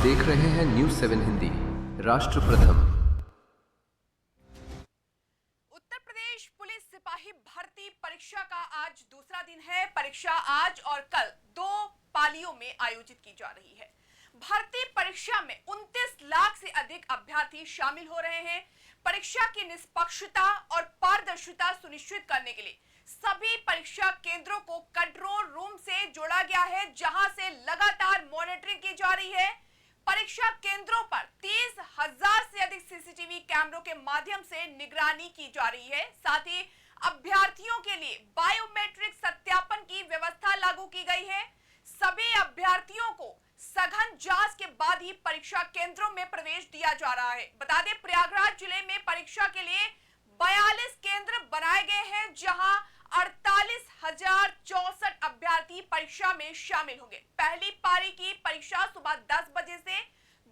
देख रहे हैं न्यूज़ 7 हिंदी। राष्ट्र प्रथम। उत्तर प्रदेश पुलिस सिपाही भर्ती परीक्षा का आज दूसरा दिन है। परीक्षा आज और कल 2 पालियों में आयोजित की जा रही है। भर्ती परीक्षा में 29 लाख से अधिक अभ्यर्थी शामिल हो रहे हैं। परीक्षा की निष्पक्षता और पारदर्शिता सुनिश्चित करने के लिए सभी परीक्षा केंद्रों को कंट्रोल रूम से जोड़ा गया है, जहां से लगातार मॉनिटरिंग की जा रही है। परीक्षा केंद्रों पर 30,000 से अधिक सीसीटीवी कैमरों के माध्यम से निगरानी की जा रही है। साथ ही अभ्यर्थियों के लिए बायोमेट्रिक सत्यापन की व्यवस्था लागू की गई है। सभी अभ्यर्थियों को सघन जांच के बाद ही परीक्षा केंद्रों में प्रवेश दिया जा रहा है। बता दें, प्रयागराज जिले में परीक्षा के लिए 42 केंद्र बनाए गए हैं, जहां 48,064 अभ्यर्थी परीक्षा में शामिल होंगे। पहली पारी की परीक्षा सुबह 10 बजे से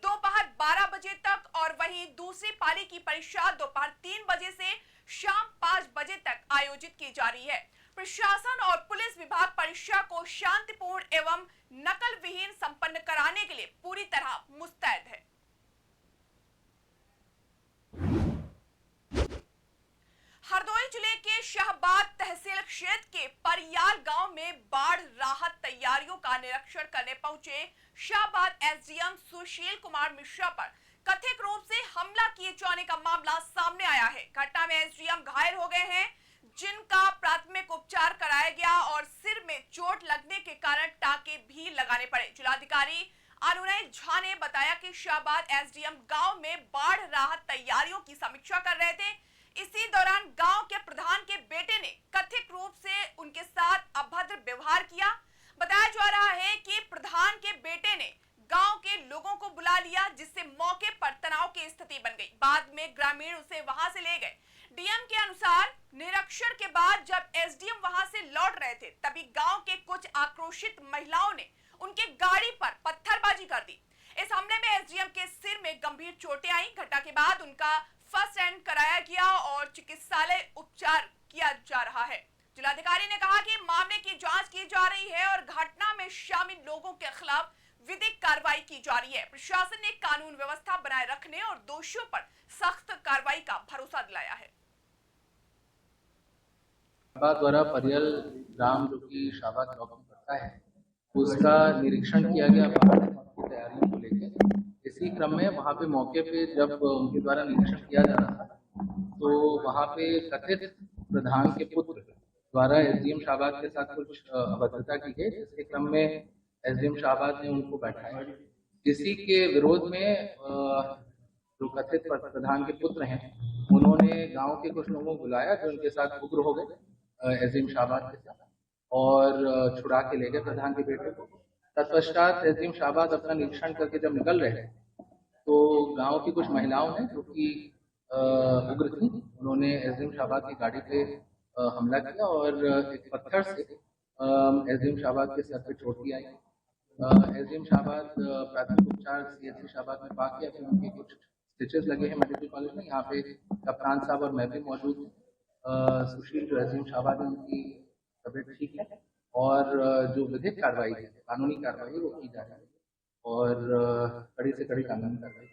दोपहर 12 बजे तक और वहीं दूसरी पारी की परीक्षा दोपहर 3 बजे से शाम 5 बजे तक आयोजित की जा रही है। प्रशासन और पुलिस विभाग परीक्षा को शांतिपूर्ण एवं नकल विहीन संपन्न कराने के लिए पूरी तरह मुस्तैद है। हरदोई जिले के शाहबाद तहसील क्षेत्र के परियाल गांव में बाढ़ राहत तैयारियों का निरीक्षण करने पहुंचे शाहबाद एसडीएम सुशील कुमार मिश्रा पर कथित रूप से हमला किए जाने का मामला सामने आया है। घटना में एसडीएम घायल हो गए हैं, जिनका प्राथमिक उपचार कराया गया और सिर में चोट लगने के कारण टांके भी लगाने पड़े। जिलाधिकारी अनुनय झा ने बताया कि शाहबाद एसडीएम गांव में बाढ़ राहत तैयारियों की समीक्षा कर रहे थे। इसी दौरान गांव के प्रधान के बेटे ने कथित रूप से उनके साथ अभद्र व्यवहार किया। बताया जा रहा है कि प्रधान के बेटे ने गांव के लोगों को बुला लिया, जिससे मौके पर तनाव की स्थिति बन गई। बाद में ग्रामीण उसे वहां से ले गए। डीएम के अनुसार निरीक्षण के बाद जब एसडीएम वहां से लौट रहे थे, तभी गांव के कुछ आक्रोशित महिलाओं ने उनके गाड़ी पर पत्थरबाजी कर दी। इस हमले में एसडीएम के सिर में गंभीर चोटें आई। घटना के बाद उनका फर्स्ट एड कराया गया और चिकित्सालय उपचार किया जा रहा है। जिलाधिकारी ने कहा कि मामले की जांच की जा रही है और घटना में शामिल लोगों के खिलाफ विधिक कार्रवाई की जा रही है। प्रशासन ने कानून व्यवस्था बनाए रखने और दोषियों पर सख्त कार्रवाई का भरोसा दिलाया है। शाहबाद द्वारा परियल ग्राम जो कि शाहबाद ब्लॉक में पड़ता है, उसका निरीक्षण किया गया बाढ़ की तैयारियों को लेकर। इसी क्रम में वहाँ पे मौके पे जब उनके द्वारा निरीक्षण किया जा रहा था, तो वहाँ पे कथित प्रधान के पुत्र द्वारा एसडीएम शाहबाद के साथ कुछ अभद्रता की गई, जिसके क्रम में एसडीएम शाहबाद ने उनको बैठाया। इसी के विरोध में जो कथित प्रधान के पुत्र हैं, उन्होंने गांव के कुछ लोगों को बुलाया, जो उनके साथ उग्र हो गए एसडीएम शाहबाद के साथ और छुड़ा के ले गए प्रधान के बेटे को। तत्पश्चात एसडीएम शाहबाद अपना निरीक्षण करके जब निकल रहे थे, तो गांव की कुछ महिलाओं ने, जो कि उग्र थी, उन्होंने एसडीएम शाहबाद की गाड़ी पे हमला किया और एक पत्थर से एसडीएम शाहबाद के सर पे चोट भी आई। एसडीएम शाहबाद प्राथमिक उपचार सीएचसी शाहबाद में पा किया, फिर उनके कुछ स्टिचेस लगे हैं मेडिकल कॉलेज में। यहाँ पे कप्तान साहब और मैं भी मौजूद हूँ। सुशील जो एसडीएम शाहबाद है, उनकी तबीयत ठीक है और जो विधिक कार्रवाई है, कानूनी कार्रवाई वो की जा रही है और कड़ी से कड़ी कानूनी कार्रवाई।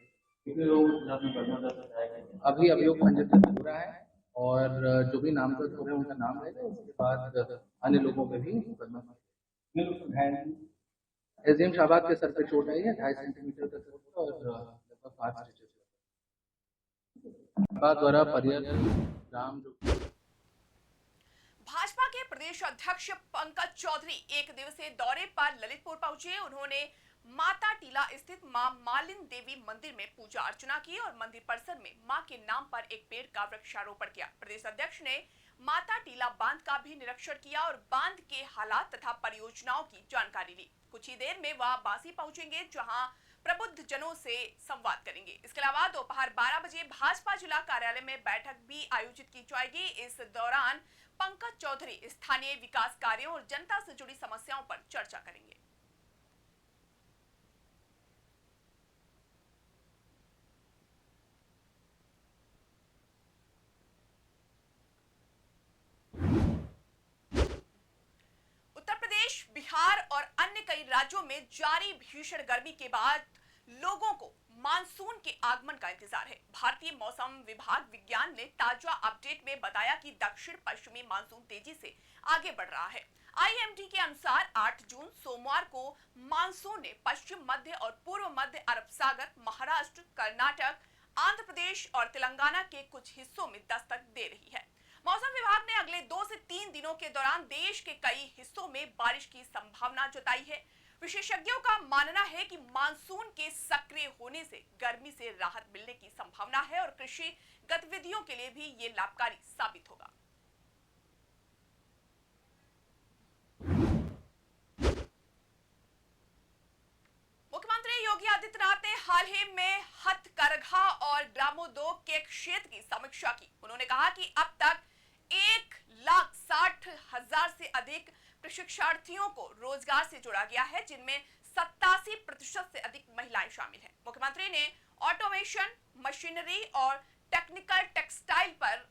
अभी अभियोग पंजीकृत हो रहा है और जो भी नामजद हो रहे हैं उनका नाम रहेगा। उसके बाद अन्य लोगों पर भी मुकदमा। एसडीएम शाहबाद के सर पे चोट आई है, 2.5 सेंटीमीटर का चोट और लगभग 5 स्टिचेस। शाहबाद द्वारा परियल ग्राम जो भाजपा के प्रदेश अध्यक्ष पंकज चौधरी एक दिवसीय दौरे पर ललितपुर पहुंचे। उन्होंने माता टीला स्थित मां मालिन देवी मंदिर में पूजा अर्चना की और मंदिर परिसर में मां के नाम पर एक पेड़ का वृक्षारोपण किया। प्रदेश अध्यक्ष ने माता टीला बांध का भी निरीक्षण किया और बांध के हालात तथा परियोजनाओं की जानकारी ली। कुछ ही देर में वह बासी पहुंचेंगे, जहां प्रबुद्ध जनों से संवाद करेंगे। इसके अलावा दोपहर 12 बजे भाजपा जिला कार्यालय में बैठक भी आयोजित की जाएगी। इस दौरान पंकज चौधरी स्थानीय विकास कार्यों और जनता से जुड़ी समस्याओं पर चर्चा करेंगे। उत्तर प्रदेश, बिहार और अन्य कई राज्यों में जारी भीषण गर्मी के बाद लोगों को मानसून के आगमन का इंतजार है। भारतीय मौसम विभाग विज्ञान ने ताजा अपडेट में बताया कि दक्षिण पश्चिमी मानसून तेजी से आगे बढ़ रहा है। आईएमडी के अनुसार 8 जून सोमवार को मानसून ने पश्चिम मध्य और पूर्व मध्य अरब सागर, महाराष्ट्र, कर्नाटक, आंध्र प्रदेश और तेलंगाना के कुछ हिस्सों में दस्तक दे रही है। मौसम विभाग ने अगले 2 से 3 दिनों के दौरान देश के कई हिस्सों में बारिश की संभावना जताई है। विशेषज्ञों का मानना है कि मानसून के सक्रिय होने से गर्मी से राहत मिलने की संभावना है और कृषि गतिविधियों के लिए भी ये लाभकारी साबित होगा। मुख्यमंत्री योगी आदित्यनाथ ने हाल ही में हथकरघा और ग्रामोद्योग के क्षेत्र की समीक्षा की। उन्होंने कहा कि अब तक 1,60,000 से अधिक प्रशिक्षणार्थियों को रोजगार से जोड़ा गया है, जिनमें 87% से अधिक महिलाएं शामिल हैं। मुख्यमंत्री ने ऑटोमेशन, मशीनरी और टेक्निकल टेक्सटाइल पर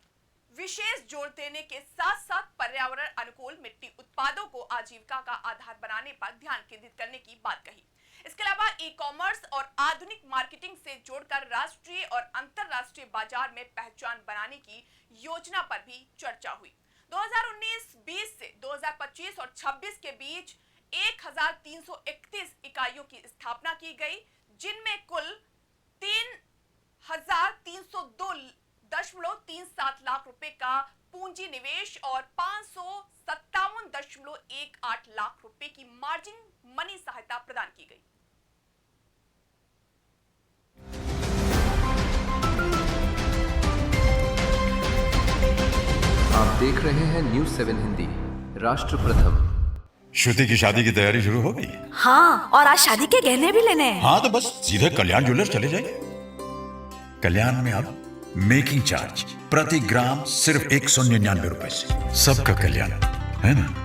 विशेष जोर देने के साथ साथ पर्यावरण अनुकूल मिट्टी उत्पादों को आजीविका का आधार बनाने पर ध्यान केंद्रित करने की बात कही। इसके अलावा ई कॉमर्स और आधुनिक मार्केटिंग से जोड़कर राष्ट्रीय और अंतरराष्ट्रीय बाजार में पहचान बनाने की योजना पर भी चर्चा हुई। 2019-20 से 2025 और 26 के बीच 1,331 इकाइयों की स्थापना की गई, जिनमें कुल 3,302.37 लाख रुपए का पूंजी निवेश और 557.18 लाख रुपए की मार्जिन मनी सहायता प्रदान की गई। आप देख रहे हैं न्यूज़ 7 हिंदी, राष्ट्र प्रथम। श्रुति की शादी की तैयारी शुरू हो गई? हाँ, और आज शादी के गहने भी लेने हैं। हाँ, तो बस सीधे कल्याण ज्वेलर्स चले जाइए। कल्याण में अब मेकिंग चार्ज प्रति ग्राम सिर्फ 199 रुपए से। सबका कल्याण, है ना?